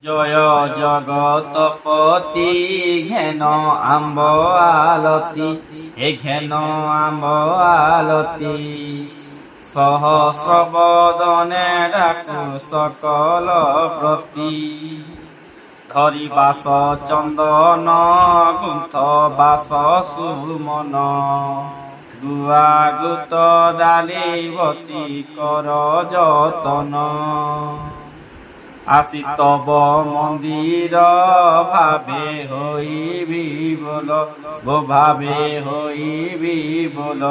জয় জগতপতি ঘেন আম্ব আলতি ঘেন আম্ব আলতি সহস্র বদনে ডাকু সকল প্রতি ধরি বাস চন্দন গুন্থ বাস সুমন গুয়াগুত ডালিবতী কর যতন আসি তব মন্দির ভাবে হইবি বল ভাবে হইবি বল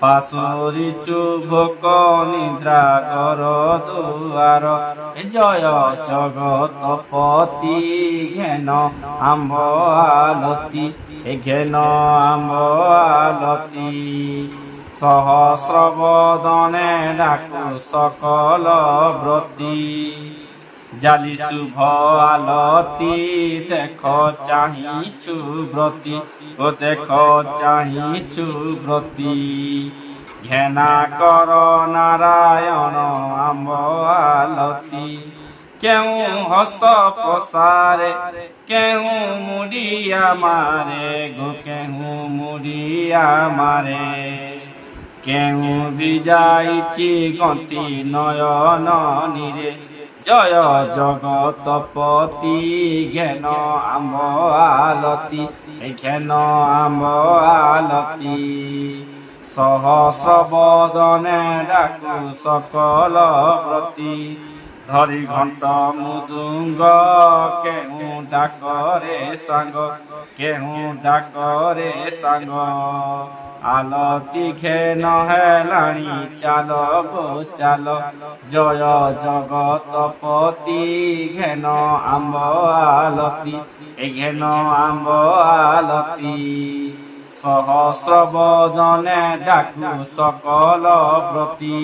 পাশরি চুভক নিদ্রা কর দুয়ার জয় জগতপতি ঘেন আম্ব আলতি ঘেন আম্ব আলতি সহস্র বদনে ডাকু সকল ব্রতী জালি শুভ আলতি দেখ চাহিছু ব্রতী ও দেখ চাহিছু ব্রতী ঘেনা কর নারায়ণ আম্ব আলতি কেউ হস্ত প্রসারে কেউ মুড়িয়া মারে গো কেউ মুড়িয়া মারে কেউ বিজাইছি গন্তি নয়ন নিরে জয় জগতপতি ঘেন আম্ব আলতি ঘেন আম্ব আলতি সহস্র বদনে ডাকু সকল প্রতি ধরি ঘণ্ট মুদুঙ্গ কেহু ডাকরে সাঙ্গ কেহু ডাকরে সাঙ্গ আলতি ঘেন হেলাণী চাল গো চাল জয় জগতপতি ঘেন আম্ব আলতি ঘেন আম্ব আলতি সহস্র বদনে ডাকু সকল প্রতি।